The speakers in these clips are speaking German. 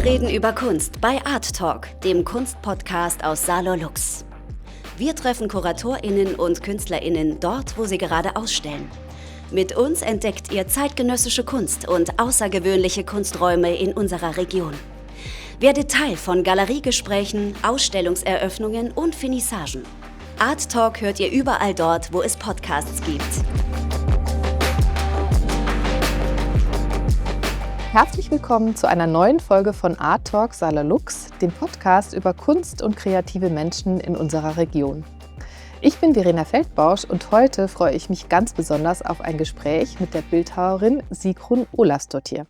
Wir reden über Kunst bei Art Talk, dem Kunstpodcast aus Saarlouis Lux. Wir treffen KuratorInnen und KünstlerInnen dort, wo sie gerade ausstellen. Mit uns entdeckt ihr zeitgenössische Kunst und außergewöhnliche Kunsträume in unserer Region. Werdet Teil von Galeriegesprächen, Ausstellungseröffnungen und Finissagen. Art Talk hört ihr überall dort, wo es Podcasts gibt. Herzlich willkommen zu einer neuen Folge von Art Talk Saarlouis Lux, dem Podcast über Kunst und kreative Menschen in unserer Region. Ich bin Verena Feldbausch und heute freue ich mich ganz besonders auf ein Gespräch mit der Bildhauerin Sigrun Ólafsdóttir.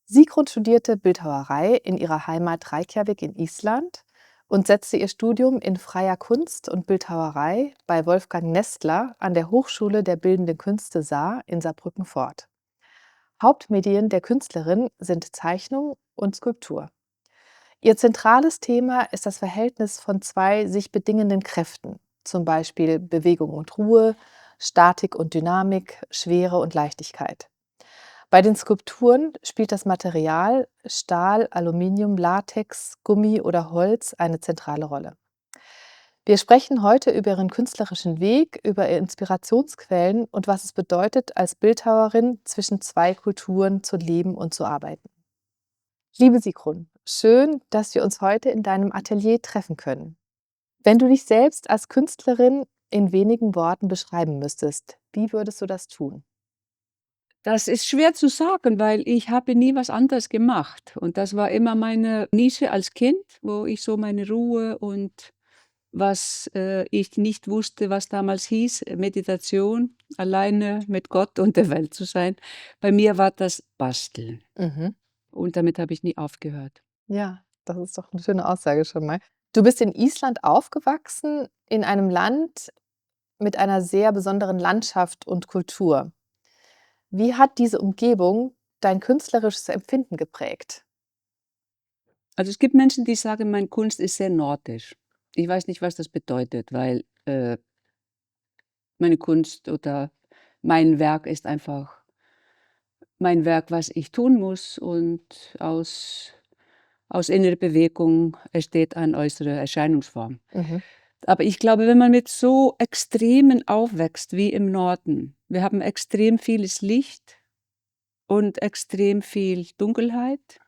Sigrun studierte Bildhauerei in ihrer Heimat Reykjavik in Island und setzte ihr Studium in freier Kunst und Bildhauerei bei Wolfgang Nestler an der Hochschule der Bildenden Künste Saar in Saarbrücken fort. Hauptmedien der Künstlerin sind Zeichnung und Skulptur. Ihr zentrales Thema ist das Verhältnis von zwei sich bedingenden Kräften, zum Beispiel Bewegung und Ruhe, Statik und Dynamik, Schwere und Leichtigkeit. Bei den Skulpturen spielt das Material Stahl, Aluminium, Latex, Gummi oder Holz eine zentrale Rolle. Wir sprechen heute über ihren künstlerischen Weg, über ihre Inspirationsquellen und was es bedeutet, als Bildhauerin zwischen zwei Kulturen zu leben und zu arbeiten. Liebe Sigrun, schön, dass wir uns heute in deinem Atelier treffen können. Wenn du dich selbst als Künstlerin in wenigen Worten beschreiben müsstest, wie würdest du das tun? Das ist schwer zu sagen, weil ich habe nie was anderes gemacht. Und das war immer meine Nische als Kind, wo ich so meine Ruhe und was ich nicht wusste, was damals hieß, Meditation, alleine mit Gott und der Welt zu sein. Bei mir war das Basteln. Und damit habe ich nie aufgehört. Ja, das ist doch eine schöne Aussage schon mal. Du bist in Island aufgewachsen, in einem Land mit einer sehr besonderen Landschaft und Kultur. Wie hat diese Umgebung dein künstlerisches Empfinden geprägt? Also es gibt Menschen, die sagen, meine Kunst ist sehr nordisch. Ich weiß nicht, was das bedeutet, weil meine Kunst oder mein Werk ist einfach mein Werk, was ich tun muss, und aus innerer Bewegung entsteht eine äußere Erscheinungsform. Aber ich glaube, wenn man mit so Extremen aufwächst wie im Norden, wir haben extrem vieles Licht und extrem viel Dunkelheit,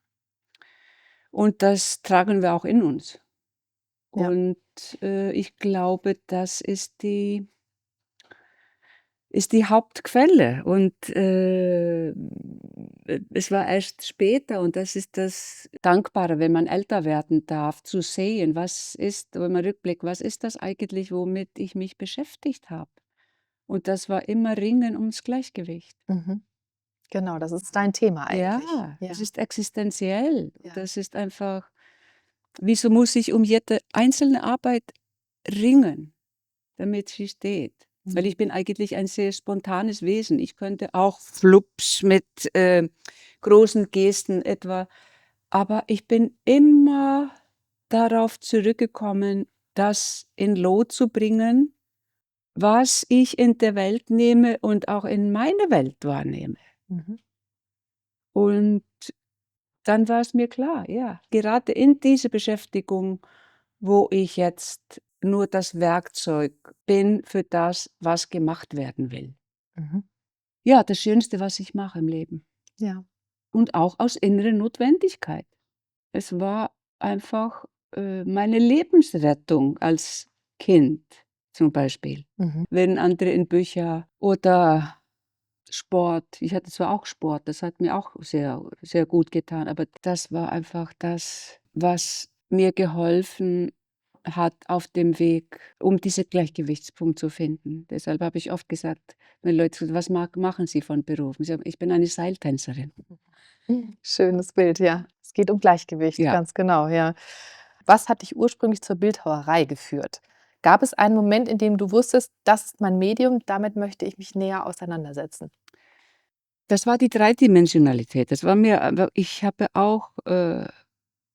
und das tragen wir auch in uns. Ja. Und ich glaube, das ist die Hauptquelle, und es war erst später, und das ist das Dankbare, wenn man älter werden darf, zu sehen, was ist, wenn man rückblickt, was ist das eigentlich, womit ich mich beschäftigt habe? Und das war immer Ringen ums Gleichgewicht. Genau, das ist dein Thema eigentlich. Ja, Ja. es ist existenziell. Ja. Das ist einfach, wieso muss ich um jede einzelne Arbeit ringen, damit sie steht? Weil ich bin eigentlich ein sehr spontanes Wesen. Ich könnte auch flups mit großen Gesten etwa, aber ich bin immer darauf zurückgekommen, das in Lot zu bringen, was ich in der Welt nehme und auch in meine Welt wahrnehme. Und dann war es mir klar, ja, gerade in dieser Beschäftigung, wo ich jetzt nur das Werkzeug bin für das, was gemacht werden will. Ja, das Schönste, was ich mache im Leben. Ja. Und auch aus innerer Notwendigkeit. Es war einfach meine Lebensrettung als Kind zum Beispiel. Wenn andere in Bücher oder Sport, ich hatte zwar auch Sport, das hat mir auch sehr, sehr gut getan, aber das war einfach das, was mir geholfen hat auf dem Weg, um diesen Gleichgewichtspunkt zu finden. Deshalb habe ich oft gesagt, wenn Leute sagen, was machen Sie von Beruf? Ich sage, ich bin eine Seiltänzerin. Schönes Bild, ja. Es geht um Gleichgewicht, Ja. ganz genau, ja. Was hat dich ursprünglich zur Bildhauerei geführt? Gab es einen Moment, in dem du wusstest, das ist mein Medium, damit möchte ich mich näher auseinandersetzen? Das war die Dreidimensionalität. Das war mir, aber ich habe auch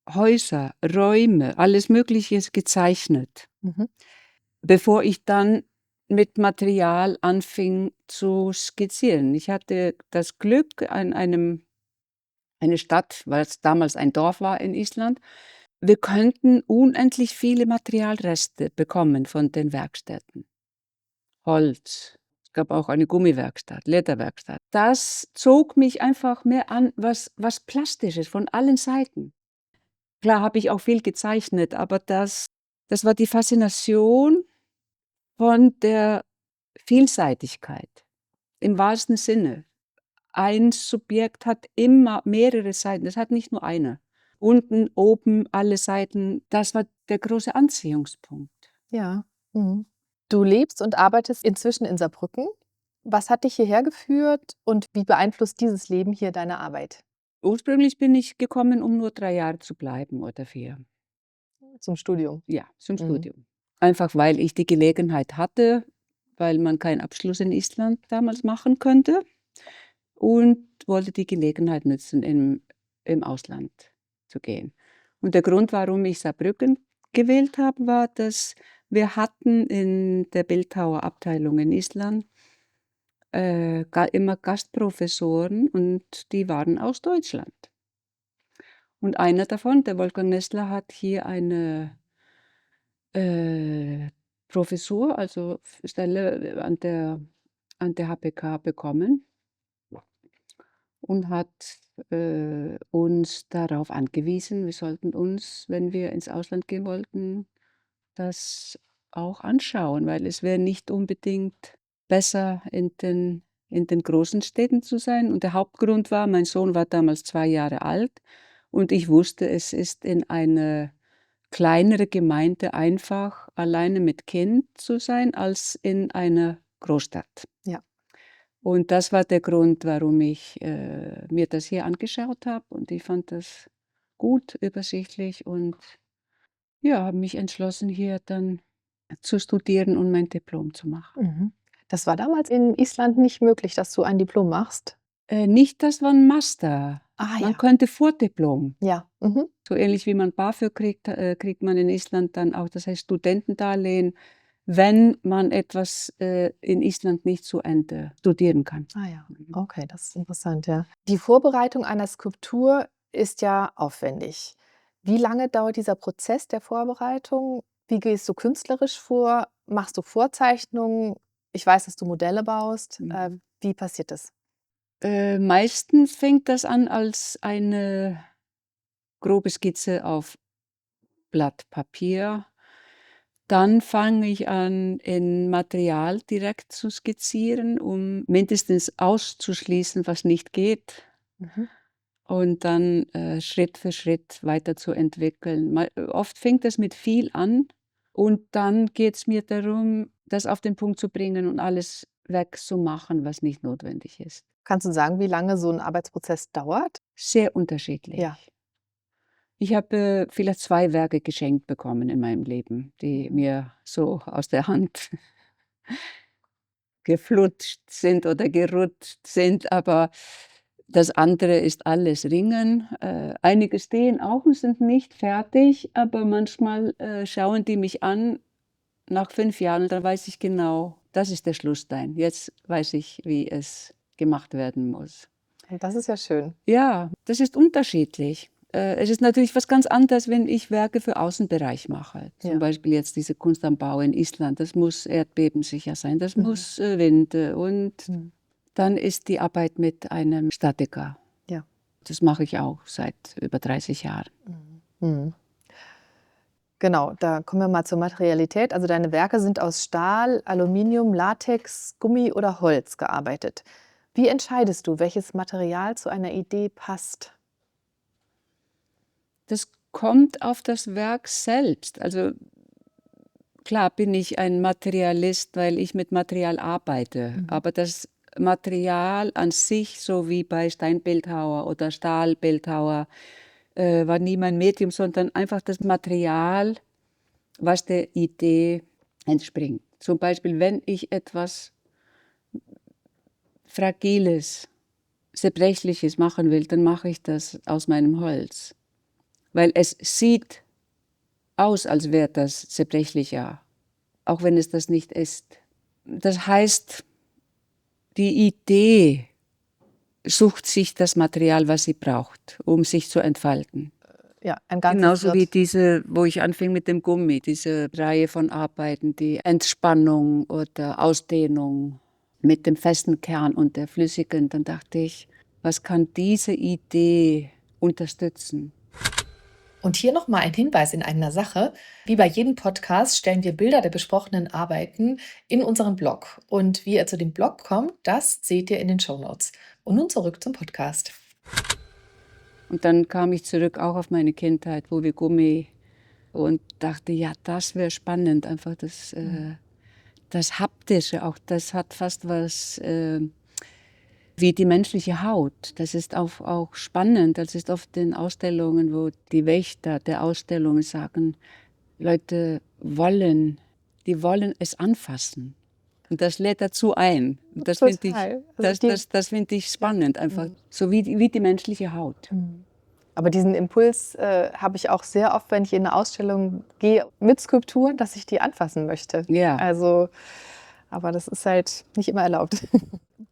Häuser, Räume, alles Mögliche gezeichnet, bevor ich dann mit Material anfing zu skizzieren. Ich hatte das Glück, an einem eine Stadt, weil es damals ein Dorf war in Island. Wir könnten unendlich viele Materialreste bekommen von den Werkstätten. Holz. Es gab auch eine Gummiwerkstatt, Lederwerkstatt. Das zog mich einfach mehr an, was Plastisches von allen Seiten. Klar habe ich auch viel gezeichnet, aber das war die Faszination von der Vielseitigkeit im wahrsten Sinne. Ein Subjekt hat immer mehrere Seiten, es hat nicht nur eine. Unten, oben, alle Seiten, das war der große Anziehungspunkt. Ja. Mhm. Du lebst und arbeitest inzwischen in Saarbrücken. Was hat dich hierher geführt und wie beeinflusst dieses Leben hier deine Arbeit? Ursprünglich bin ich gekommen, um nur 3 Jahre zu bleiben oder 4. Zum Studium. Ja, zum Mhm. Studium. Einfach weil ich die Gelegenheit hatte, weil man keinen Abschluss in Island damals machen konnte und wollte die Gelegenheit nutzen, im Ausland zu gehen. Und der Grund, warum ich Saarbrücken gewählt habe, war, dass wir hatten in der Bildhauerabteilung in Island immer Gastprofessoren und die waren aus Deutschland. Und einer davon, der Wolfgang Nessler, hat hier eine äh, Professur, also Stelle an der HPK bekommen und hat uns darauf angewiesen, wir sollten uns, wenn wir ins Ausland gehen wollten, das auch anschauen, weil es wäre nicht unbedingt besser in den großen Städten zu sein. Und der Hauptgrund war, mein Sohn war damals 2 Jahre alt und ich wusste, es ist in eine kleinere Gemeinde einfach alleine mit Kind zu sein, als in einer Großstadt. Ja. Und das war der Grund, warum ich mir das hier angeschaut habe und ich fand das gut, übersichtlich und ja, habe mich entschlossen, hier dann zu studieren und mein Diplom zu machen. Mhm. Das war damals in Island nicht möglich, dass du ein Diplom machst? Nicht, das war 'n Master. Ah Man ja. könnte Vordiplom. Ja. Mhm. So ähnlich wie man BAföG kriegt, kriegt man in Island dann auch, das heißt Studentendarlehen, wenn man etwas, in Island nicht zu Ende studieren kann. Ah ja. Mhm. Okay, das ist interessant, ja. Die Vorbereitung einer Skulptur ist ja aufwendig. Wie lange dauert dieser Prozess der Vorbereitung? Wie gehst du künstlerisch vor? Machst du Vorzeichnungen? Ich weiß, dass du Modelle baust. Mhm. Wie passiert das? Meistens fängt das an als eine grobe Skizze auf Blatt Papier. Dann fange ich an, in Material direkt zu skizzieren, um mindestens auszuschließen, was nicht geht Mhm. und dann, Schritt für Schritt weiterzuentwickeln. Oft fängt es mit viel an und dann geht es mir darum, das auf den Punkt zu bringen und alles wegzumachen, was nicht notwendig ist. Kannst du sagen, wie lange so ein Arbeitsprozess dauert? Sehr unterschiedlich. Ja. Ich habe, vielleicht 2 Werke geschenkt bekommen in meinem Leben, die mir so aus der Hand geflutscht sind oder gerutscht sind, aber das andere ist alles Ringen. Einige stehen auch und sind nicht fertig, aber manchmal, schauen die mich an nach 5 Jahren und dann weiß ich genau, das ist der Schlussstein. Jetzt weiß ich, wie es gemacht werden muss. Und das ist ja schön. Ja, das ist unterschiedlich. Es ist natürlich was ganz anderes, wenn ich Werke für Außenbereich mache. Zum Ja. Beispiel jetzt diese Kunst am Bau in Island. Das muss erdbebensicher sein, das Mhm. muss Wind und Mhm. dann ist die Arbeit mit einem Statiker. Ja. Das mache ich auch seit über 30 Jahren. Mhm. Mhm. Genau, da kommen wir mal zur Materialität. Also deine Werke sind aus Stahl, Aluminium, Latex, Gummi oder Holz gearbeitet. Wie entscheidest du, welches Material zu einer Idee passt? Das kommt auf das Werk selbst. Also klar bin ich ein Materialist, weil ich mit Material arbeite. Mhm. Aber das Material an sich, so wie bei Steinbildhauer oder Stahlbildhauer, war nie mein Medium, sondern einfach das Material, was der Idee entspringt. Zum Beispiel, wenn ich etwas Fragiles, Zerbrechliches machen will, dann mache ich das aus meinem Holz. Weil es sieht aus, als wäre das zerbrechlicher, auch wenn es das nicht ist. Das heißt, die Idee sucht sich das Material, was sie braucht, um sich zu entfalten. Ja, ein ganzes Genauso wie wird. diese, wo ich anfing mit dem Gummi, diese Reihe von Arbeiten, die Entspannung oder Ausdehnung mit dem festen Kern und der flüssigen. Dann dachte ich, was kann diese Idee unterstützen? Und hier nochmal ein Hinweis in eigener Sache. Wie bei jedem Podcast stellen wir Bilder der besprochenen Arbeiten in unseren Blog. Und wie ihr zu dem Blog kommt, das seht ihr in den Shownotes. Und nun zurück zum Podcast. Und dann kam ich zurück auch auf meine Kindheit, wo wir Gummi und dachte, ja, das wäre spannend, einfach das Haptische, auch das hat fast was wie die menschliche Haut. Das ist auch spannend. Das ist oft in Ausstellungen, wo die Wächter der Ausstellungen sagen, Leute die wollen es anfassen. Und das lädt dazu ein. Und das finde ich, das find ich spannend, einfach so wie die menschliche Haut. Aber diesen Impuls habe ich auch sehr oft, wenn ich in eine Ausstellung gehe mit Skulpturen, dass ich die anfassen möchte. Ja. Also, aber das ist halt nicht immer erlaubt.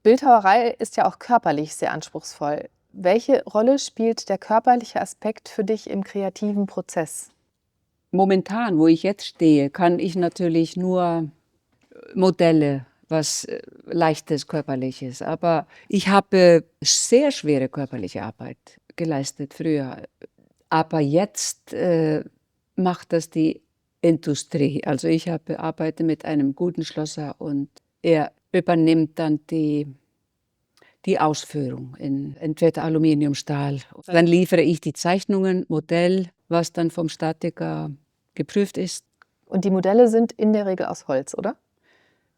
Bildhauerei ist ja auch körperlich sehr anspruchsvoll. Welche Rolle spielt der körperliche Aspekt für dich im kreativen Prozess? Momentan, wo ich jetzt stehe, kann ich natürlich nur Modelle, was Leichtes, Körperliches. Aber ich habe sehr schwere körperliche Arbeit geleistet früher. Aber jetzt macht das die Industrie. Also ich arbeite mit einem guten Schlosser und er übernimmt dann die Ausführung in entweder Aluminium, Stahl. Dann liefere ich die Zeichnungen, Modell, was dann vom Statiker geprüft ist. Und die Modelle sind in der Regel aus Holz, oder?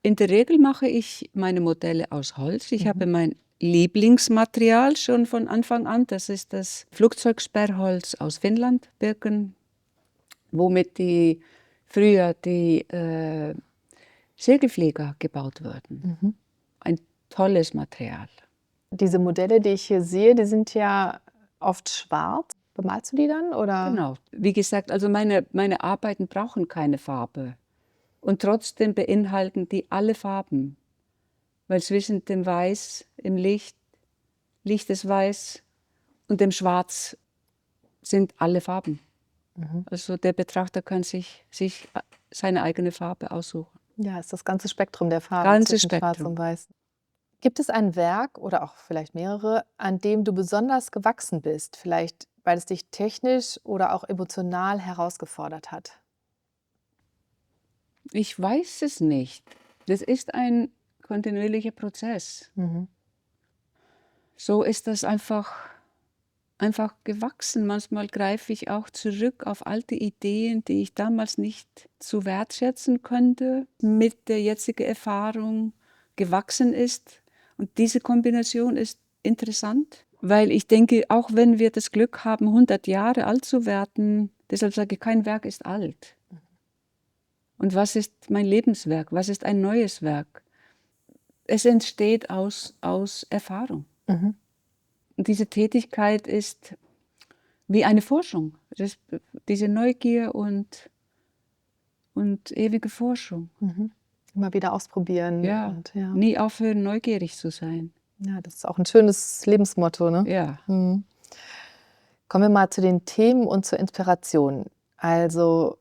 In der Regel mache ich meine Modelle aus Holz. Ich habe mein Lieblingsmaterial schon von Anfang an. Das ist das Flugzeugsperrholz aus Finnland, Birken, womit früher die Segelflieger gebaut wurden. Ein tolles Material. Diese Modelle, die ich hier sehe, die sind ja oft schwarz. Bemalst du die dann? Oder? Genau. Wie gesagt, also meine Arbeiten brauchen keine Farbe. Und trotzdem beinhalten die alle Farben. Weil zwischen dem Weiß im Licht ist Weiß und dem Schwarz sind alle Farben. Also der Betrachter kann sich seine eigene Farbe aussuchen. Ja, ist das ganze Spektrum der Farben Ganzes zwischen Schwarz Spektrum. und Weiß. Gibt es ein Werk oder auch vielleicht mehrere, an dem du besonders gewachsen bist? Vielleicht, weil es dich technisch oder auch emotional herausgefordert hat? Ich weiß es nicht. Das ist ein kontinuierlicher Prozess. So ist das einfach gewachsen. Manchmal greife ich auch zurück auf alte Ideen, die ich damals nicht zu wertschätzen konnte, mit der jetzigen Erfahrung gewachsen ist. Und diese Kombination ist interessant, weil ich denke, auch wenn wir das Glück haben, 100 Jahre alt zu werden, deshalb sage ich, kein Werk ist alt. Und was ist mein Lebenswerk? Was ist ein neues Werk? Es entsteht aus Erfahrung. Und diese Tätigkeit ist wie eine Forschung. Diese Neugier und ewige Forschung. Immer wieder ausprobieren. Ja, Und, ja. Nie aufhören, neugierig zu sein. Ja, das ist auch ein schönes Lebensmotto, ne? Ja. Kommen wir mal zu den Themen und zur Inspiration. Also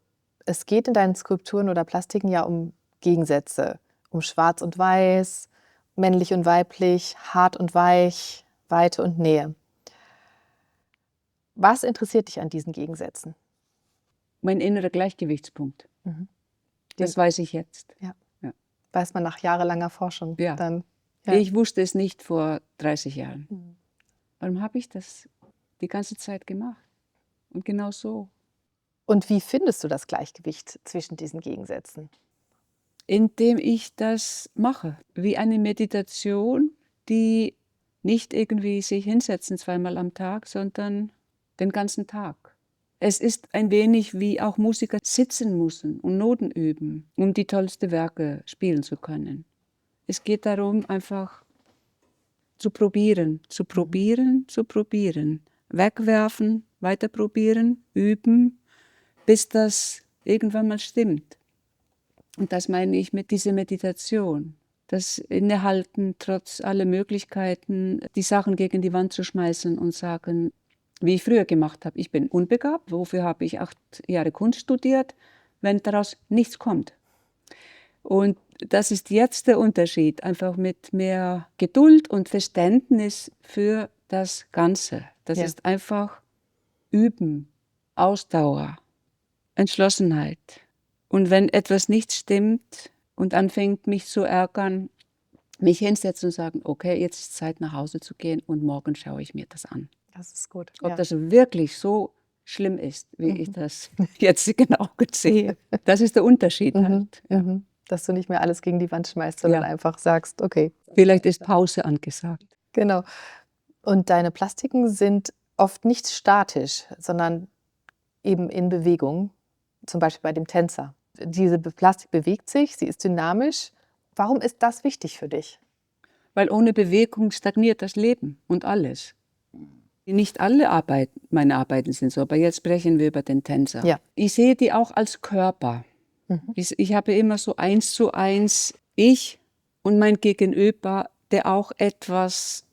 es geht in deinen Skulpturen oder Plastiken ja um Gegensätze, um Schwarz und Weiß, männlich und weiblich, hart und weich, Weite und Nähe. Was interessiert dich an diesen Gegensätzen? Mein innerer Gleichgewichtspunkt. Das weiß ich jetzt. Ja. Weiß man nach jahrelanger Forschung dann. Ja. Ich wusste es nicht vor 30 Jahren. Warum habe ich das die ganze Zeit gemacht? Und genau so. Und wie findest du das Gleichgewicht zwischen diesen Gegensätzen? Indem ich das mache, wie eine Meditation, die nicht irgendwie sich hinsetzen zweimal am Tag, sondern den ganzen Tag. Es ist ein wenig wie auch Musiker sitzen müssen und Noten üben, um die tollsten Werke spielen zu können. Es geht darum, einfach zu probieren, wegwerfen, weiter probieren, üben, bis das irgendwann mal stimmt. Und das meine ich mit dieser Meditation. das Innehalten, trotz aller Möglichkeiten, die Sachen gegen die Wand zu schmeißen und sagen, wie ich früher gemacht habe, ich bin unbegabt, wofür habe ich 8 Jahre Kunst studiert, wenn daraus nichts kommt. Und das ist jetzt der Unterschied, einfach mit mehr Geduld und Verständnis für das Ganze. Das ist einfach Üben, Ausdauer, Entschlossenheit. Und wenn etwas nicht stimmt und anfängt mich zu ärgern, mich hinsetzen und sagen, okay, jetzt ist Zeit nach Hause zu gehen und morgen schaue ich mir das an. Das ist gut. Ob das wirklich so schlimm ist, wie ich das jetzt genau sehe. Das ist der Unterschied halt. Dass du nicht mehr alles gegen die Wand schmeißt, sondern einfach sagst, okay. Vielleicht ist Pause angesagt. Genau. Und deine Plastiken sind oft nicht statisch, sondern eben in Bewegung, zum Beispiel bei dem Tänzer. Diese Plastik bewegt sich, sie ist dynamisch. Warum ist das wichtig für dich? Weil ohne Bewegung stagniert das Leben und alles. Nicht alle meine Arbeiten sind so, aber jetzt sprechen wir über den Tänzer. Ja. Ich sehe die auch als Körper. Ich habe immer so 1:1 ich und mein Gegenüber, der auch etwas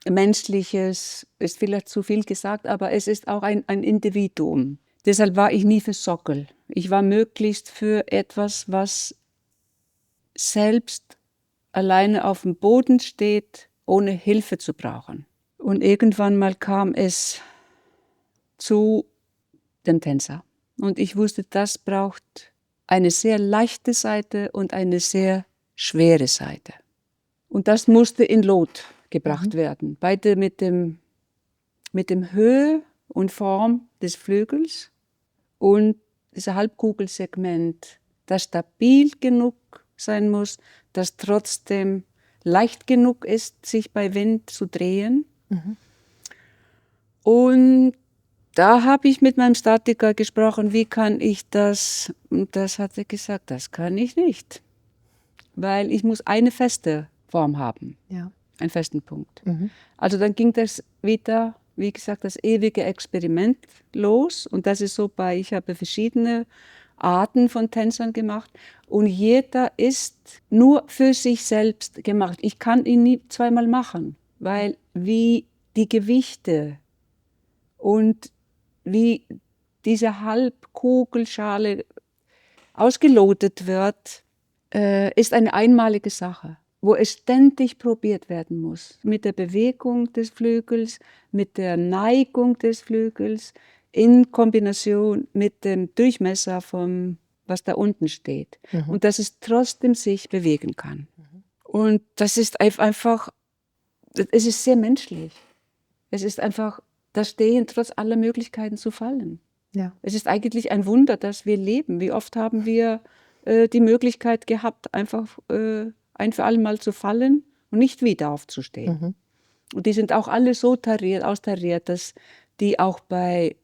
Menschliches, ist vielleicht zu viel gesagt, aber es ist auch ein Individuum. Deshalb war ich nie für Sockel. Ich war möglichst für etwas, was selbst alleine auf dem Boden steht, ohne Hilfe zu brauchen. Und irgendwann mal kam es zu dem Tänzer. Und ich wusste, das braucht eine sehr leichte Seite und eine sehr schwere Seite. Und das musste in Lot gebracht werden. Beide mit dem Höhe und Form des Flügels und dieses Halbkugelsegment, das stabil genug sein muss, das trotzdem leicht genug ist, sich bei Wind zu drehen. Und da habe ich mit meinem Statiker gesprochen, wie kann ich das? Und das hat er gesagt, das kann ich nicht. Weil ich muss eine feste Form haben, einen festen Punkt. Also dann ging das wieder, wie gesagt, das ewige Experiment los. Und das ist so ich habe verschiedene Arten von Tänzern gemacht. Und jeder ist nur für sich selbst gemacht. Ich kann ihn nie zweimal machen, weil wie die Gewichte und wie diese Halbkugelschale ausgelotet wird, ist eine einmalige Sache, wo es ständig probiert werden muss. Mit der Bewegung des Flügels, mit der Neigung des Flügels, in Kombination mit dem Durchmesser was da unten steht. Und dass es trotzdem sich bewegen kann. Und das ist einfach, es ist sehr menschlich. Es ist einfach das Stehen trotz aller Möglichkeiten zu fallen. Ja. Es ist eigentlich ein Wunder, dass wir leben. Wie oft haben wir die Möglichkeit gehabt, einfach ein für alle Mal zu fallen und nicht wieder aufzustehen. Und die sind auch alle so austariert, dass die auch bei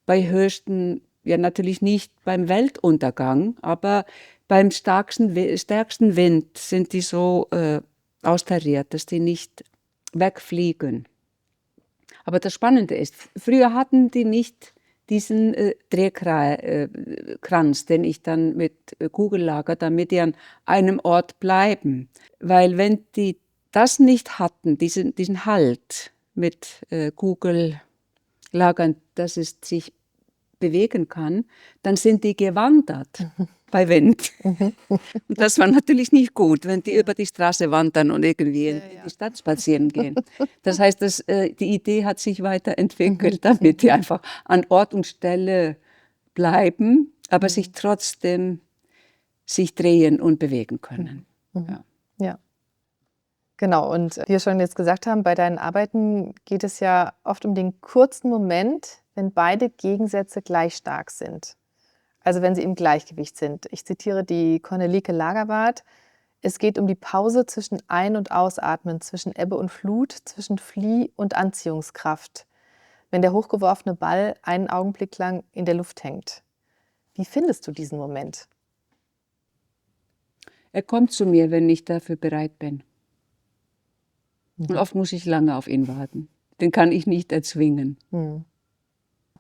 höchsten, ja natürlich nicht beim Weltuntergang, aber beim stärksten Wind sind die so austariert, dass die nicht wegfliegen. Aber das Spannende ist, früher hatten die nicht diesen Drehkranz, den ich dann mit Kugel lager, damit die an einem Ort bleiben. Weil wenn die das nicht hatten, diesen Halt mit Kugellagern, dass es sich bewegen kann, dann sind die gewandert bei Wind. Und das war natürlich nicht gut, wenn die über die Straße wandern und irgendwie in die Stadt spazieren gehen. Das heißt, die Idee hat sich weiterentwickelt, damit die einfach an Ort und Stelle bleiben, aber sich trotzdem drehen und bewegen können. Ja. Genau, und wie wir schon jetzt gesagt haben, bei deinen Arbeiten geht es ja oft um den kurzen Moment, wenn beide Gegensätze gleich stark sind. Also wenn sie im Gleichgewicht sind. Ich zitiere die Cornelike Lagerwart. Es geht um die Pause zwischen Ein- und Ausatmen, zwischen Ebbe und Flut, zwischen Flieh- und Anziehungskraft, wenn der hochgeworfene Ball einen Augenblick lang in der Luft hängt. Wie findest du diesen Moment? Er kommt zu mir, wenn ich dafür bereit bin. Und oft muss ich lange auf ihn warten. Den kann ich nicht erzwingen.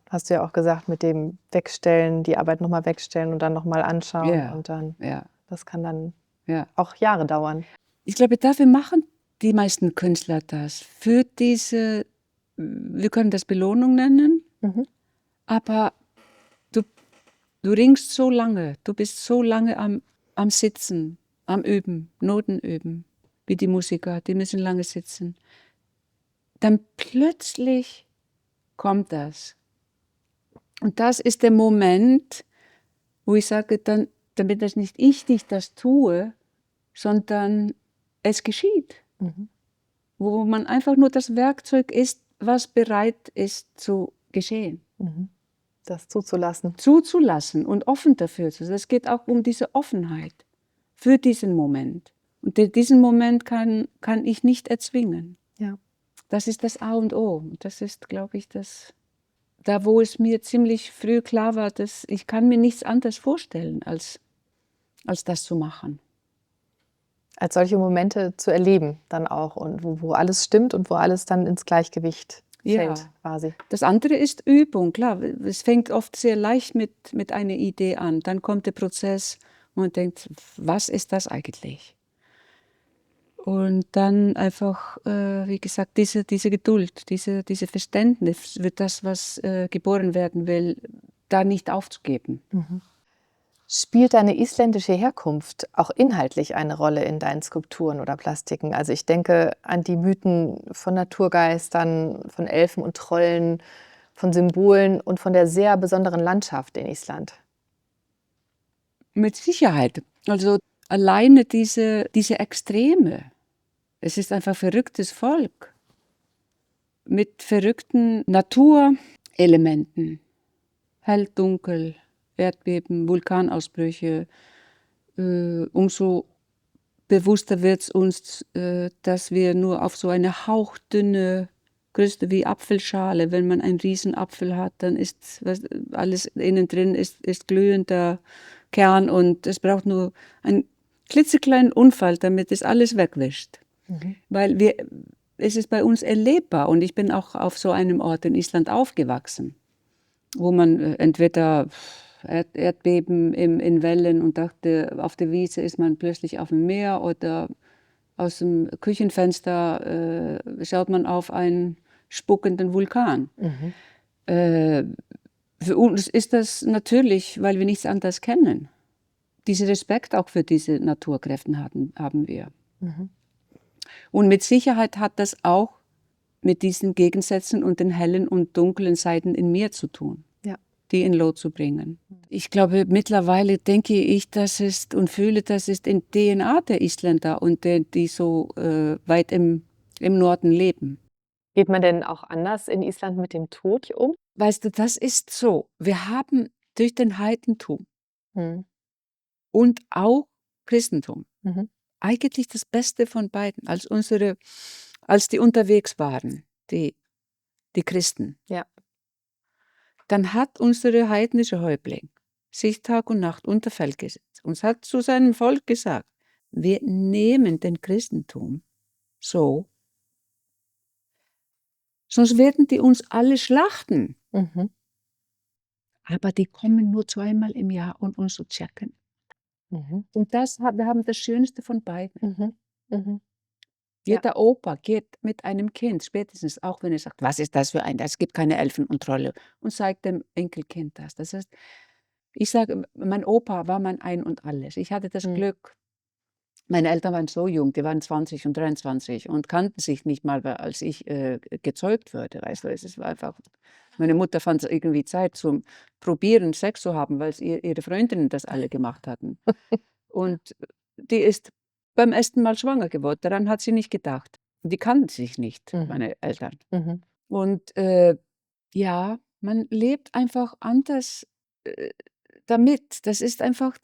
Hast du ja auch gesagt, mit dem Wegstellen, die Arbeit nochmal wegstellen und dann nochmal anschauen. Und dann, das kann dann auch Jahre dauern. Ich glaube, dafür machen die meisten Künstler das. Für diese, wir können das Belohnung nennen, aber du, du ringst so lange, du bist so lange am Sitzen, am Üben, Noten üben, wie die Musiker, die müssen lange sitzen. Dann plötzlich kommt das. Und das ist der Moment, wo ich sage, dann, damit das nicht ich das tue, sondern es geschieht. Wo man einfach nur das Werkzeug ist, was bereit ist zu geschehen. Das zuzulassen. Zuzulassen und offen dafür zu sein. Es geht auch um diese Offenheit für diesen Moment. Und diesen Moment kann ich nicht erzwingen. Ja. Das ist das A und O. Das ist, glaube ich, da wo es mir ziemlich früh klar war, dass ich kann mir nichts anderes vorstellen, als das zu machen. Als solche Momente zu erleben dann auch und wo alles stimmt und wo alles dann ins Gleichgewicht fällt quasi. Das andere ist Übung, klar. Es fängt oft sehr leicht mit einer Idee an. Dann kommt der Prozess und man denkt, was ist das eigentlich? Und dann einfach, wie gesagt, diese Geduld, diese Verständnis für das, was geboren werden will, da nicht aufzugeben. Spielt deine isländische Herkunft auch inhaltlich eine Rolle in deinen Skulpturen oder Plastiken? Also ich denke an die Mythen von Naturgeistern, von Elfen und Trollen, von Symbolen und von der sehr besonderen Landschaft in Island. Mit Sicherheit. Also alleine diese Extreme. Es ist einfach ein verrücktes Volk mit verrückten Naturelementen. Hell, dunkel, Erdbeben, Vulkanausbrüche. Umso bewusster wird es uns, dass wir nur auf so eine hauchdünne, größte wie Apfelschale, wenn man einen Riesenapfel hat, dann ist alles innen drin ist glühender Kern und es braucht nur einen klitzekleinen Unfall, damit es alles wegwischt. Weil es ist bei uns erlebbar und ich bin auch auf so einem Ort in Island aufgewachsen, wo man entweder Erdbeben in Wellen und dachte, auf der Wiese ist man plötzlich auf dem Meer oder aus dem Küchenfenster schaut man auf einen spuckenden Vulkan. Für uns ist das natürlich, weil wir nichts anderes kennen. Diesen Respekt auch für diese Naturkräfte haben wir. Und mit Sicherheit hat das auch mit diesen Gegensätzen und den hellen und dunklen Seiten in mir zu tun, die in Lot zu bringen. Ich glaube, mittlerweile denke ich, das ist und fühle, das ist in DNA der Isländer und die so weit im Norden leben. Geht man denn auch anders in Island mit dem Tod um? Weißt du, das ist so. Wir haben durch den Heidentum und auch Christentum eigentlich das Beste von beiden, als die unterwegs waren, die Christen. Ja. Dann hat unsere heidnische Häuptling sich Tag und Nacht unter Fell gesetzt und hat zu seinem Volk gesagt, wir nehmen den Christentum so, sonst werden die uns alle schlachten. Aber die kommen nur zweimal im Jahr, um uns zu checken. Und wir haben das Schönste von beiden. Jeder Opa geht mit einem Kind, spätestens auch wenn er sagt, was ist das für ein, es gibt keine Elfen und Trolle, und zeigt dem Enkelkind das. Das heißt, ich sage, mein Opa war mein Ein und Alles. Ich hatte das Glück, meine Eltern waren so jung, die waren 20 und 23 und kannten sich nicht mal, als ich gezeugt wurde. Weißt du, es war einfach, meine Mutter fand es irgendwie Zeit zum Probieren, Sex zu haben, weil ihre Freundinnen das alle gemacht hatten. Und die ist beim ersten Mal schwanger geworden. Daran hat sie nicht gedacht. Die kannten sich nicht, meine Eltern. Und ja, man lebt einfach anders damit. Das ist einfach,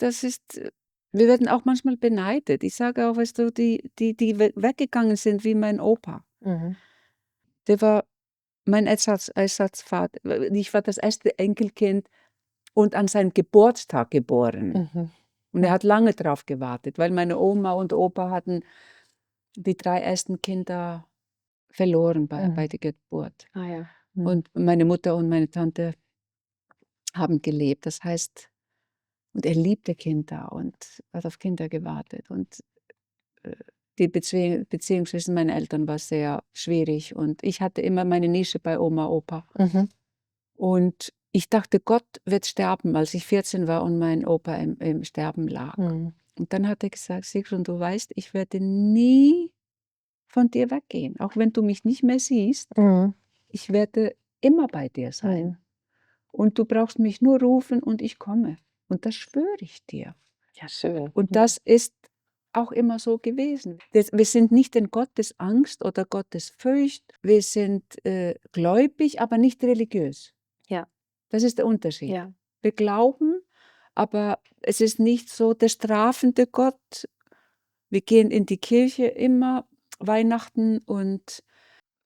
wir werden auch manchmal beneidet. Ich sage auch, weißt du, die weggegangen sind wie mein Opa. Der war mein Ersatzvater. Ich war das erste Enkelkind und an seinem Geburtstag geboren. Und er hat lange darauf gewartet, weil meine Oma und Opa hatten die 3 ersten Kinder verloren bei der Geburt. Und meine Mutter und meine Tante haben gelebt. Das heißt, und er liebte Kinder und hat auf Kinder gewartet. Und Die Beziehung zwischen meinen Eltern war sehr schwierig und ich hatte immer meine Nische bei Oma, Opa. Und ich dachte, Gott wird sterben, als ich 14 war und mein Opa im Sterben lag. Und dann hat er gesagt, Sigrun, du weißt, ich werde nie von dir weggehen, auch wenn du mich nicht mehr siehst. Ich werde immer bei dir sein. Und du brauchst mich nur rufen und ich komme. Und das schwöre ich dir. Ja, schön. Und das ist auch immer so gewesen. Wir sind nicht in Gottes Angst oder Gottes Furcht. Wir sind gläubig, aber nicht religiös. Ja. Das ist der Unterschied. Ja. Wir glauben, aber es ist nicht so der strafende Gott. Wir gehen in die Kirche immer, Weihnachten und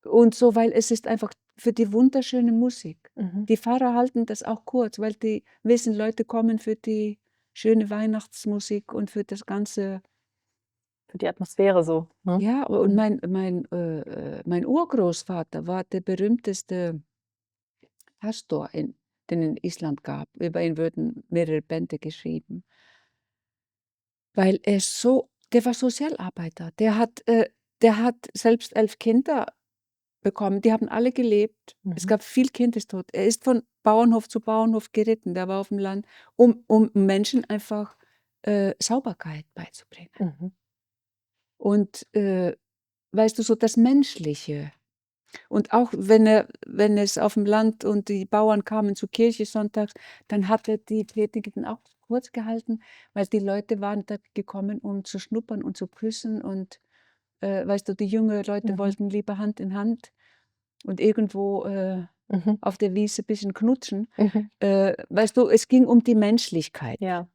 so, weil es ist einfach für die wunderschöne Musik. Die Pfarrer halten das auch kurz, weil die wissen, Leute kommen für die schöne Weihnachtsmusik und für das ganze. Für die Atmosphäre so. Ne? Ja, und mein Urgroßvater war der berühmteste Pastor, den in Island gab. Über ihn wurden mehrere Bände geschrieben. Weil der war Sozialarbeiter. Der hat selbst 11 Kinder bekommen. Die haben alle gelebt. Es gab viel Kindestod. Er ist von Bauernhof zu Bauernhof geritten. Der war auf dem Land, um Menschen einfach Sauberkeit beizubringen. Und weißt du, so das Menschliche. Und auch wenn es auf dem Land und die Bauern kamen zur Kirche sonntags, dann hat er die Predigten auch kurz gehalten, weil die Leute waren da gekommen, um zu schnuppern und zu küssen. Und weißt du, die jungen Leute wollten lieber Hand in Hand und irgendwo auf der Wiese ein bisschen knutschen. Weißt du, es ging um die Menschlichkeit. Ja.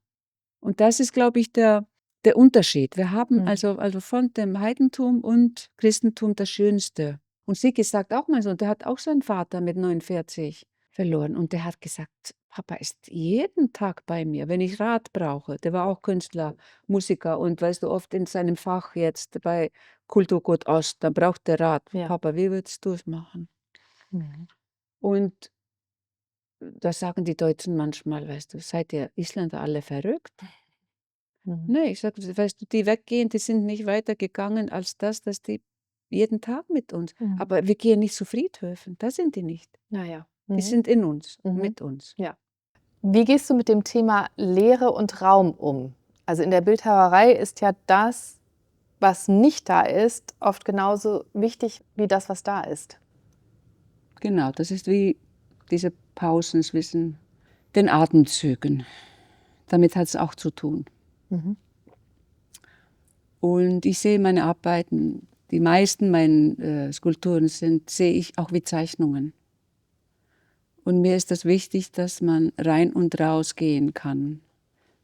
Und das ist, glaube ich, der Unterschied. Wir haben also von dem Heidentum und Christentum das Schönste. Und Sigi sagt auch mal so, der hat auch seinen Vater mit 49 verloren. Und der hat gesagt, Papa ist jeden Tag bei mir, wenn ich Rat brauche. Der war auch Künstler, Musiker und weißt du, oft in seinem Fach jetzt bei Kulturgut Ost, da braucht der Rat. Ja. Papa, wie würdest du es machen? Und da sagen die Deutschen manchmal, weißt du, seid ihr Isländer alle verrückt? Nee, ich sage, weißt du, die weggehen, die sind nicht weitergegangen als das, dass die jeden Tag mit uns. Aber wir gehen nicht zu Friedhöfen, da sind die nicht. Naja. Die sind in uns, mit uns. Ja. Wie gehst du mit dem Thema Leere und Raum um? Also in der Bildhauerei ist ja das, was nicht da ist, oft genauso wichtig wie das, was da ist. Genau, das ist wie diese Pausen zwischen den Atemzügen. Damit hat es auch zu tun. Und ich sehe meine Arbeiten, die meisten meiner Skulpturen sehe ich auch wie Zeichnungen. Und mir ist das wichtig, dass man rein und raus gehen kann.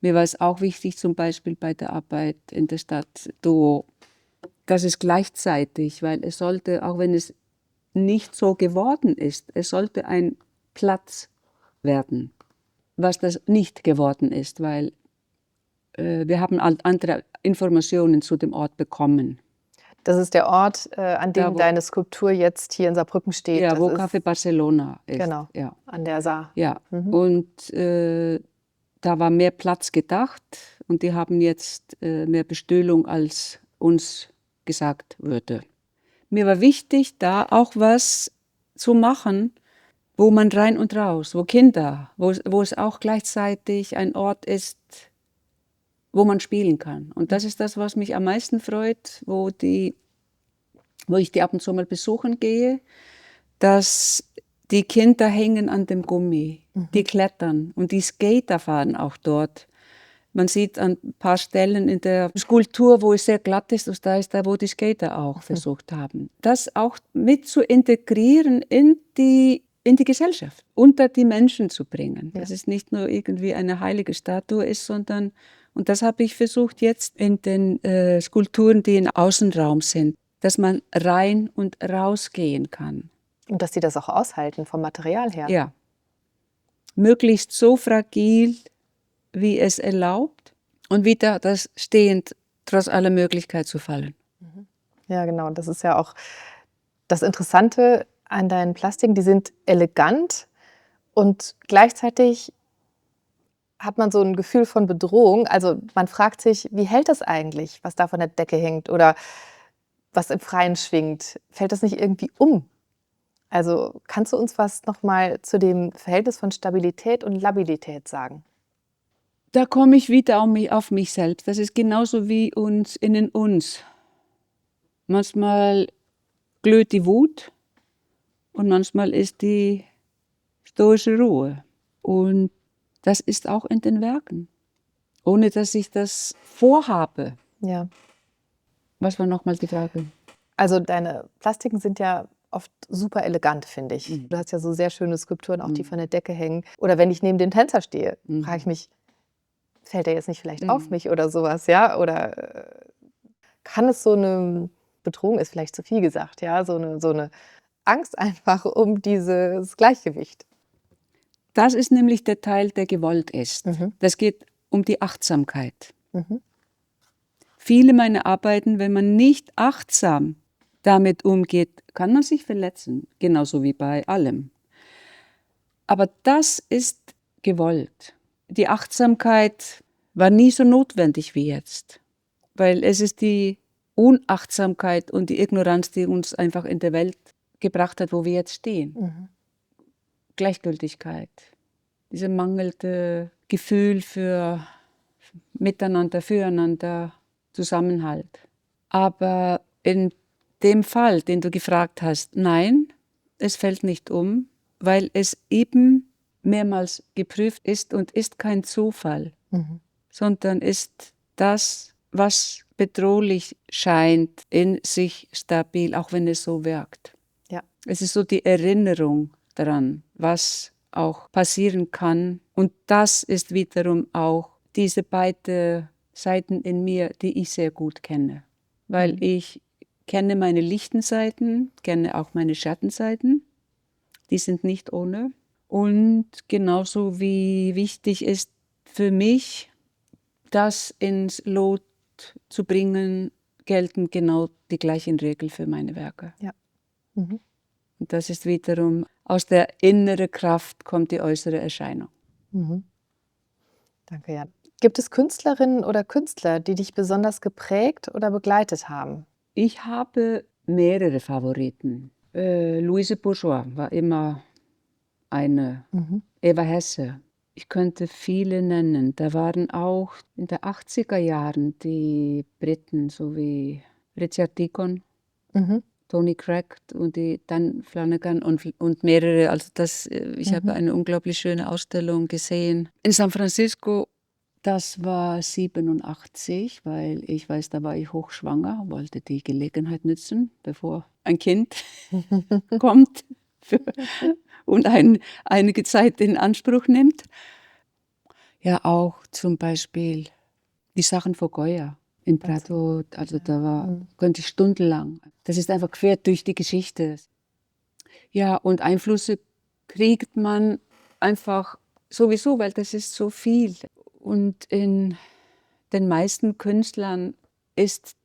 Mir war es auch wichtig, zum Beispiel bei der Arbeit in der Stadt Duo, dass es gleichzeitig, weil es sollte, auch wenn es nicht so geworden ist, es sollte ein Platz werden, was das nicht geworden ist, weil wir haben andere Informationen zu dem Ort bekommen. Das ist der Ort, an dem deine Skulptur jetzt hier in Saarbrücken steht. Ja, das wo ist, Café Barcelona ist. Genau, ja. An der Saar. Ja, und da war mehr Platz gedacht und die haben jetzt mehr Bestuhlung, als uns gesagt würde. Mir war wichtig, da auch was zu machen, wo man rein und raus, wo Kinder, wo es auch gleichzeitig ein Ort ist, wo man spielen kann. Und das ist das, was mich am meisten freut, wo ich die ab und zu mal besuchen gehe, dass die Kinder hängen an dem Gummi, die klettern und die Skater fahren auch dort. Man sieht an ein paar Stellen in der Skulptur, wo es sehr glatt ist, und da ist da, wo die Skater auch versucht haben. Das auch mit zu integrieren in die Gesellschaft, unter die Menschen zu bringen. Ja. Dass es nicht nur irgendwie eine heilige Statue ist, sondern, und das habe ich versucht jetzt in den Skulpturen, die im Außenraum sind, dass man rein und rausgehen kann. Und dass sie das auch aushalten vom Material her. Ja. Möglichst so fragil, wie es erlaubt und wieder das stehend trotz aller Möglichkeit zu fallen. Ja, genau. Das ist ja auch das Interessante an deinen Plastiken. Die sind elegant und gleichzeitig hat man so ein Gefühl von Bedrohung. Also man fragt sich, wie hält das eigentlich, was da von der Decke hängt oder was im Freien schwingt? Fällt das nicht irgendwie um? Also kannst du uns was nochmal zu dem Verhältnis von Stabilität und Labilität sagen? Da komme ich wieder auf mich selbst. Das ist genauso wie in uns. Manchmal glüht die Wut und manchmal ist die stoische Ruhe. Und das ist auch in den Werken, ohne dass ich das vorhabe. Ja. Was war nochmal die Frage? Also deine Plastiken sind ja oft super elegant, finde ich. Du hast ja so sehr schöne Skulpturen, auch die von der Decke hängen. Oder wenn ich neben dem Tänzer stehe, frage ich mich, fällt er jetzt nicht vielleicht auf mich oder sowas, ja? Oder kann es so eine Bedrohung, ist vielleicht zu viel gesagt, ja? So eine Angst einfach um dieses Gleichgewicht. Das ist nämlich der Teil, der gewollt ist. Das geht um die Achtsamkeit. Viele meiner Arbeiten, wenn man nicht achtsam damit umgeht, kann man sich verletzen, genauso wie bei allem. Aber das ist gewollt. Die Achtsamkeit war nie so notwendig wie jetzt, weil es ist die Unachtsamkeit und die Ignoranz, die uns einfach in der Welt gebracht hat, wo wir jetzt stehen. Gleichgültigkeit, dieses mangelnde Gefühl für Miteinander, Füreinander, Zusammenhalt. Aber in dem Fall, den du gefragt hast, nein, es fällt nicht um, weil es eben mehrmals geprüft ist und ist kein Zufall, sondern ist das, was bedrohlich scheint, in sich stabil, auch wenn es so wirkt. Ja. Es ist so die Erinnerung daran, was auch passieren kann. Und das ist wiederum auch diese beiden Seiten in mir, die ich sehr gut kenne. Weil ich kenne meine lichten Seiten, kenne auch meine Schattenseiten. Die sind nicht ohne. Und genauso wie wichtig ist für mich, das ins Lot zu bringen, gelten genau die gleichen Regeln für meine Werke. Ja. Und das ist wiederum, aus der inneren Kraft kommt die äußere Erscheinung. Danke, ja. Gibt es Künstlerinnen oder Künstler, die dich besonders geprägt oder begleitet haben? Ich habe mehrere Favoriten. Louise Bourgeois war immer eine. Eva Hesse. Ich könnte viele nennen. Da waren auch in den 80er Jahren die Briten, so wie Richard Deacon, Tony Craig und die Dan Flanagan und mehrere. Also ich habe eine unglaublich schöne Ausstellung gesehen in San Francisco. Das war 87, weil ich weiß, da war ich hochschwanger, wollte die Gelegenheit nutzen, bevor ein Kind kommt und einige Zeit in Anspruch nimmt. Ja, auch zum Beispiel die Sachen von Goya in Prato, also da könnte ich stundenlang. Das ist einfach quer durch die Geschichte. Ja, und Einflüsse kriegt man einfach sowieso, weil das ist so viel. Und in den meisten Künstlern ist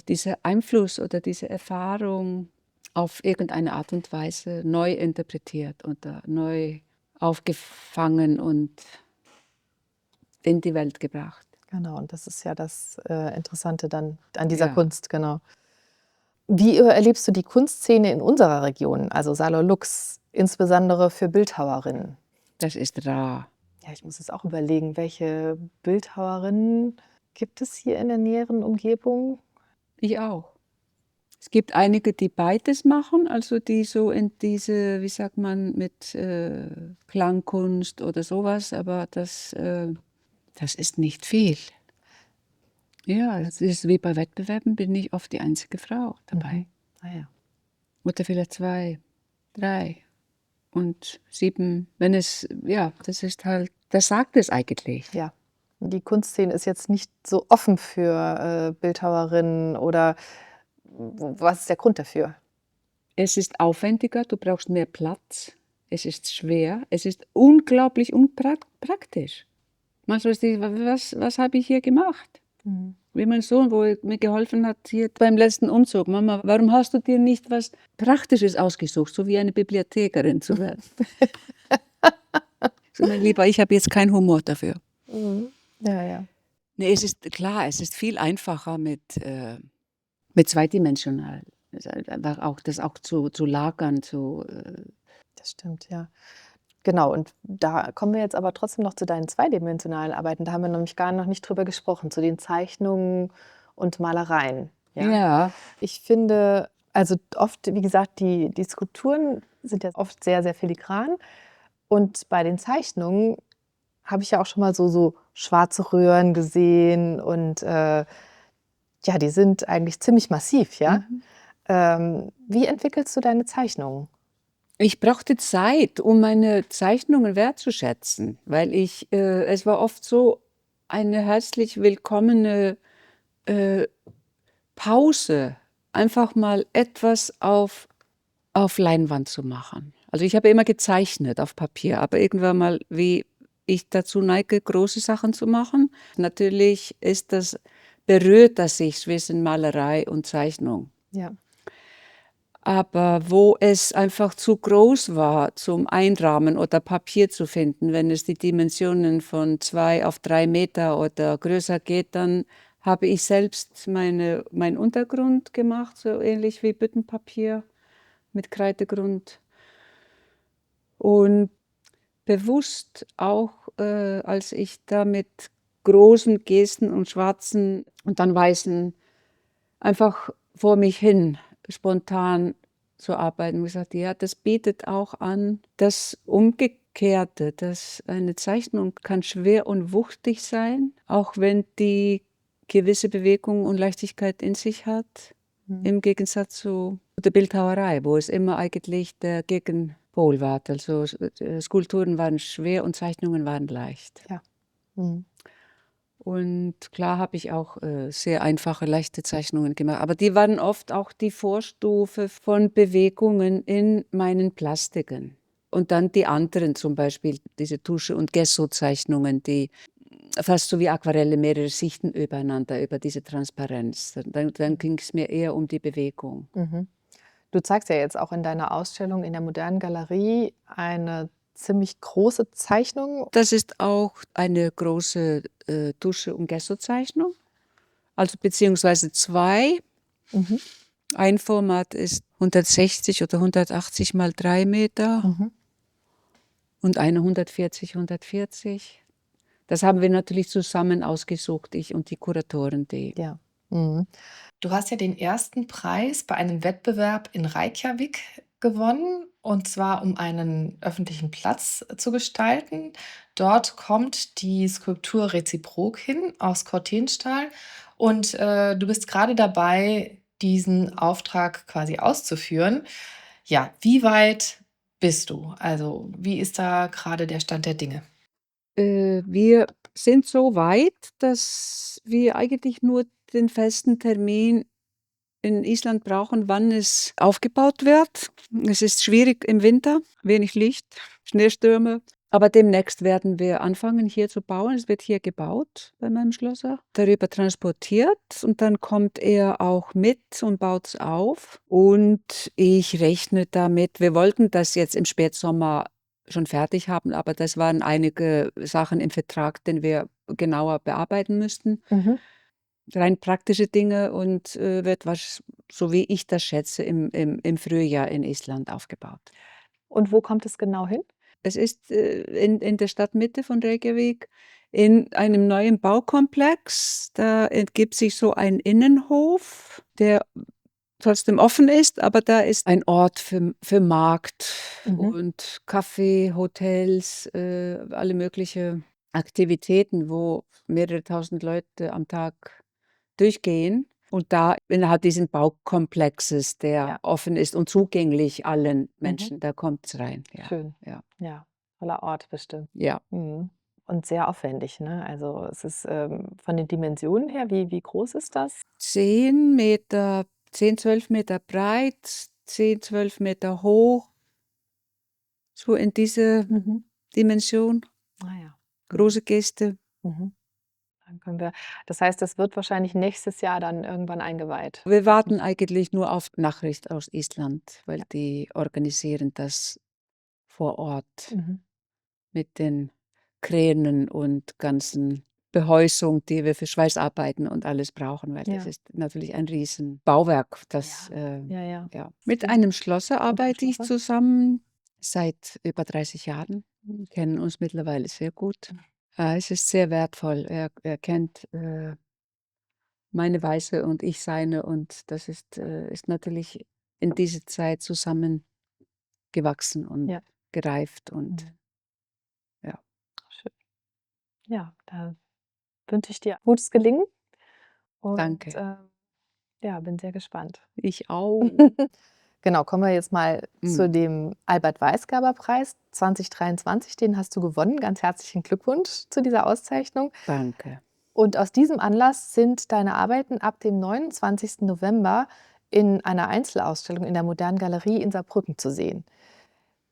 dieser Einfluss oder diese Erfahrung auf irgendeine Art und Weise neu interpretiert oder neu aufgefangen und in die Welt gebracht. Genau, und das ist ja das Interessante dann an dieser Kunst, genau. Wie erlebst du die Kunstszene in unserer Region, also Saarlouis, insbesondere für Bildhauerinnen? Das ist rar. Ja, ich muss jetzt auch überlegen, welche Bildhauerinnen gibt es hier in der näheren Umgebung? Ich auch. Es gibt einige, die beides machen, also die so in diese, wie sagt man, mit Klangkunst oder sowas, aber das ist nicht viel. Ja, es ist wie bei Wettbewerben, bin ich oft die einzige Frau dabei. Oder vielleicht 2, 3 und 7. Wenn es, das ist halt, das sagt es eigentlich. Ja, die Kunstszene ist jetzt nicht so offen für Bildhauerinnen oder was ist der Grund dafür? Es ist aufwendiger, du brauchst mehr Platz, es ist schwer, es ist unglaublich unpraktisch. Manchmal ist die, was habe ich hier gemacht? Wie mein Sohn, wo er mir geholfen hat, hier beim letzten Umzug. Mama, warum hast du dir nicht was Praktisches ausgesucht, so wie eine Bibliothekarin zu werden? Mein Lieber, ich habe jetzt keinen Humor dafür. Ja, ja. Nee, es ist klar, es ist viel einfacher mit zweidimensional. Einfach auch das auch zu lagern, Das stimmt, ja. Genau, und da kommen wir jetzt aber trotzdem noch zu deinen zweidimensionalen Arbeiten. Da haben wir nämlich gar noch nicht drüber gesprochen, zu den Zeichnungen und Malereien. Ja? ja. Ich finde, also oft, wie gesagt, die Skulpturen sind ja oft sehr, sehr filigran. Und bei den Zeichnungen habe ich ja auch schon mal so schwarze Röhren gesehen und ja, die sind eigentlich ziemlich massiv, ja. Wie entwickelst du deine Zeichnungen? Ich brauchte Zeit, um meine Zeichnungen wertzuschätzen, weil es war oft so eine herzlich willkommene Pause, einfach mal etwas auf Leinwand zu machen. Also ich habe immer gezeichnet auf Papier, aber irgendwann mal, wie ich dazu neige, große Sachen zu machen. Natürlich berührt das sich zwischen Malerei und Zeichnung. Ja. Aber wo es einfach zu groß war zum Einrahmen oder Papier zu finden, wenn es die Dimensionen von 2 auf 3 Meter oder größer geht, dann habe ich selbst meinen Untergrund gemacht, so ähnlich wie Büttenpapier mit Kreidegrund. Und bewusst auch, als ich da mit großen Gesten und schwarzen und dann weißen einfach vor mich hin spontan zu arbeiten. Ich sagte, ja, das bietet auch an das Umgekehrte, dass eine Zeichnung kann schwer und wuchtig sein, auch wenn die gewisse Bewegung und Leichtigkeit in sich hat, im Gegensatz zu der Bildhauerei, wo es immer eigentlich der Gegenpol war. Also Skulpturen waren schwer und Zeichnungen waren leicht. Ja. Mhm. Und klar habe ich auch sehr einfache, leichte Zeichnungen gemacht. Aber die waren oft auch die Vorstufe von Bewegungen in meinen Plastiken. Und dann die anderen, zum Beispiel diese Tusche- und Gesso-Zeichnungen, die fast so wie Aquarelle mehrere Schichten übereinander, über diese Transparenz. Dann ging es mir eher um die Bewegung. Mhm. Du zeigst ja jetzt auch in deiner Ausstellung in der Modernen Galerie eine ziemlich große Zeichnung. Das ist auch eine große Tusche- und Gesso-Zeichnung, also beziehungsweise 2. Mhm. Ein Format ist 160 oder 180 mal 3 Meter Mhm. und eine 140. Das haben wir natürlich zusammen ausgesucht, ich und die Kuratoren. Ja. Mhm. Du hast ja den ersten Preis bei einem Wettbewerb in Reykjavik gewonnen, und zwar um einen öffentlichen Platz zu gestalten. Dort kommt die Skulptur Reziprok hin aus Cortinstahl, und du bist gerade dabei, diesen Auftrag quasi auszuführen. Ja, wie weit bist du? Also, wie ist da gerade der Stand der Dinge? Wir sind so weit, dass wir eigentlich nur den festen Termin in Island brauchen, wann es aufgebaut wird. Es ist schwierig im Winter, wenig Licht, Schneestürme. Aber demnächst werden wir anfangen, hier zu bauen. Es wird hier gebaut bei meinem Schlosser, darüber transportiert und dann kommt er auch mit und baut es auf. Und ich rechne damit, wir wollten das jetzt im Spätsommer schon fertig haben, aber das waren einige Sachen im Vertrag, den wir genauer bearbeiten müssten. Rein praktische Dinge und wird, so wie ich das schätze, im Frühjahr in Island aufgebaut. Und wo kommt es genau hin? Es ist in der Stadtmitte von Reykjavik in einem neuen Baukomplex. Da ergibt sich so ein Innenhof, der trotzdem offen ist, aber da ist ein Ort für Markt und Kaffee, Hotels, alle mögliche Aktivitäten, wo mehrere tausend Leute am Tag durchgehen. Und da innerhalb dieses Baukomplexes, der Ja. offen ist und zugänglich allen Menschen, da kommt es rein. Ja. Schön. Ja. Ja, toller Ort bestimmt. Ja. Mhm. Und sehr aufwendig, ne? Also, es ist, von den Dimensionen her, wie groß ist das? 10 Meter, 10, 12 Meter breit, 10, 12 Meter hoch, so in diese Dimension. Ah ja. Große Geste. Mhm. Dann können wir, das heißt, das wird wahrscheinlich nächstes Jahr dann irgendwann eingeweiht. Wir warten eigentlich nur auf Nachricht aus Island, weil die organisieren das vor Ort. mit den Kränen und ganzen Behäusung, die wir für Schweißarbeiten und alles brauchen, weil das ist natürlich ein Riesenbauwerk. Mit einem Schlosser arbeite ich zusammen seit über 30 Jahren. Wir kennen uns mittlerweile sehr gut. Es ist sehr wertvoll. Er kennt meine Weise und ich seine, und das ist natürlich in dieser Zeit zusammengewachsen und gereift und Schön. Ja, da wünsche ich dir gutes Gelingen und danke. bin sehr gespannt. Ich auch. Genau, kommen wir jetzt mal zu dem Albert-Weisgerber-Preis 2023. Den hast du gewonnen. Ganz herzlichen Glückwunsch zu dieser Auszeichnung. Danke. Und aus diesem Anlass sind deine Arbeiten ab dem 29. November in einer Einzelausstellung in der Modernen Galerie in Saarbrücken zu sehen.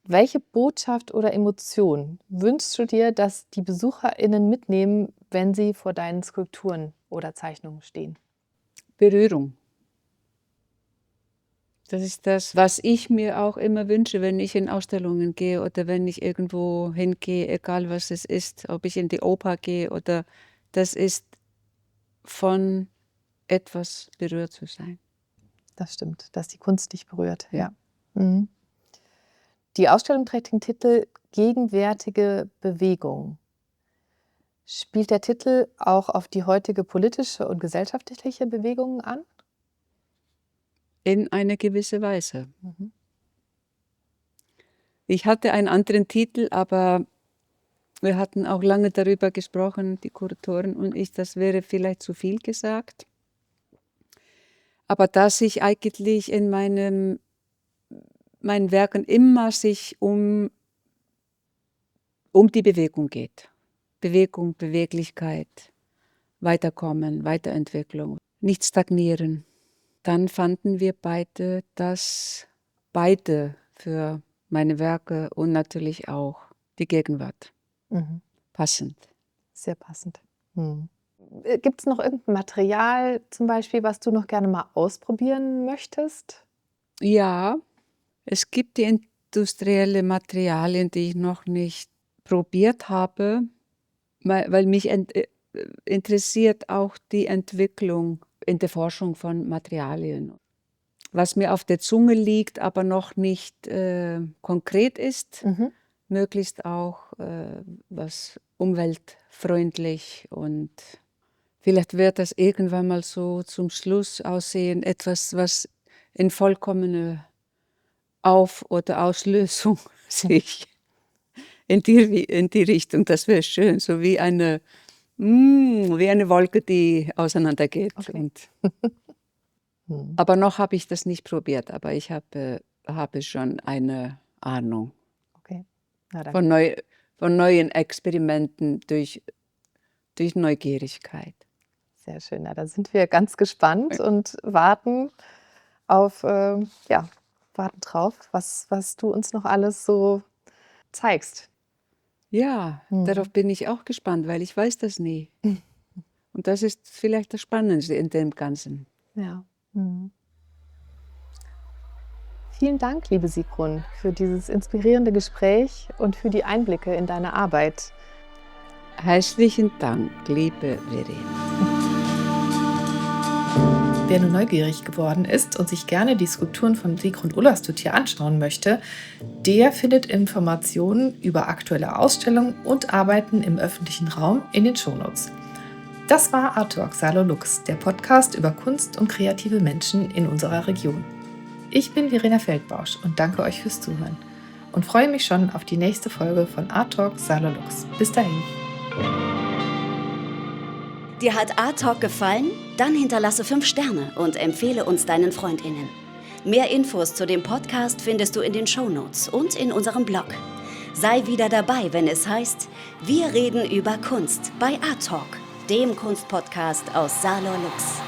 Welche Botschaft oder Emotion wünschst du dir, dass die BesucherInnen mitnehmen, wenn sie vor deinen Skulpturen oder Zeichnungen stehen? Berührung. Das ist das, was ich mir auch immer wünsche, wenn ich in Ausstellungen gehe oder wenn ich irgendwo hingehe, egal was es ist, ob ich in die Oper gehe oder das ist, von etwas berührt zu sein. Das stimmt, dass die Kunst dich berührt. Ja. Mhm. Die Ausstellung trägt den Titel Gegenwärtige Bewegung. Spielt der Titel auch auf die heutige politische und gesellschaftliche Bewegung an? In eine gewisse Weise. Ich hatte einen anderen Titel, aber wir hatten auch lange darüber gesprochen, die Kuratoren und ich, das wäre vielleicht zu viel gesagt. Aber dass ich eigentlich in meinen Werken immer sich um die Bewegung geht. Bewegung, Beweglichkeit, Weiterkommen, Weiterentwicklung, nicht stagnieren. Dann fanden wir beide für meine Werke und natürlich auch die Gegenwart passend. Sehr passend. Gibt es noch irgendein Material zum Beispiel, was du noch gerne mal ausprobieren möchtest? Ja, es gibt die industrielle Materialien, die ich noch nicht probiert habe, weil mich interessiert auch die Entwicklung in der Forschung von Materialien. Was mir auf der Zunge liegt, aber noch nicht konkret ist, möglichst auch was umweltfreundlich, und vielleicht wird das irgendwann mal so zum Schluss aussehen, etwas, was in vollkommene oder Auslösung sich in die Richtung, das wäre schön, so wie eine Wolke, die auseinandergeht. Okay. Aber noch habe ich das nicht probiert, aber ich habe schon eine Ahnung von neuen Experimenten durch Neugierigkeit. Sehr schön, da sind wir ganz gespannt und warten drauf, was du uns noch alles so zeigst. Ja, darauf bin ich auch gespannt, weil ich weiß das nie. Und das ist vielleicht das Spannendste in dem Ganzen. Ja. Vielen Dank, liebe Sigrun, für dieses inspirierende Gespräch und für die Einblicke in deine Arbeit. Herzlichen Dank, liebe Verena. Wer nun neugierig geworden ist und sich gerne die Skulpturen von Sigrun Ullerstüt anschauen möchte, der findet Informationen über aktuelle Ausstellungen und Arbeiten im öffentlichen Raum in den Shownotes. Das war Art Talk Saarloh Lux, der Podcast über Kunst und kreative Menschen in unserer Region. Ich bin Verena Feldbausch und danke euch fürs Zuhören und freue mich schon auf die nächste Folge von Art Talk Saarloh Lux. Bis dahin. Dir hat Art Talk gefallen? Dann hinterlasse 5 Sterne und empfehle uns deinen FreundInnen. Mehr Infos zu dem Podcast findest du in den Shownotes und in unserem Blog. Sei wieder dabei, wenn es heißt, wir reden über Kunst bei Art Talk, dem Kunstpodcast aus Saarloh Lux.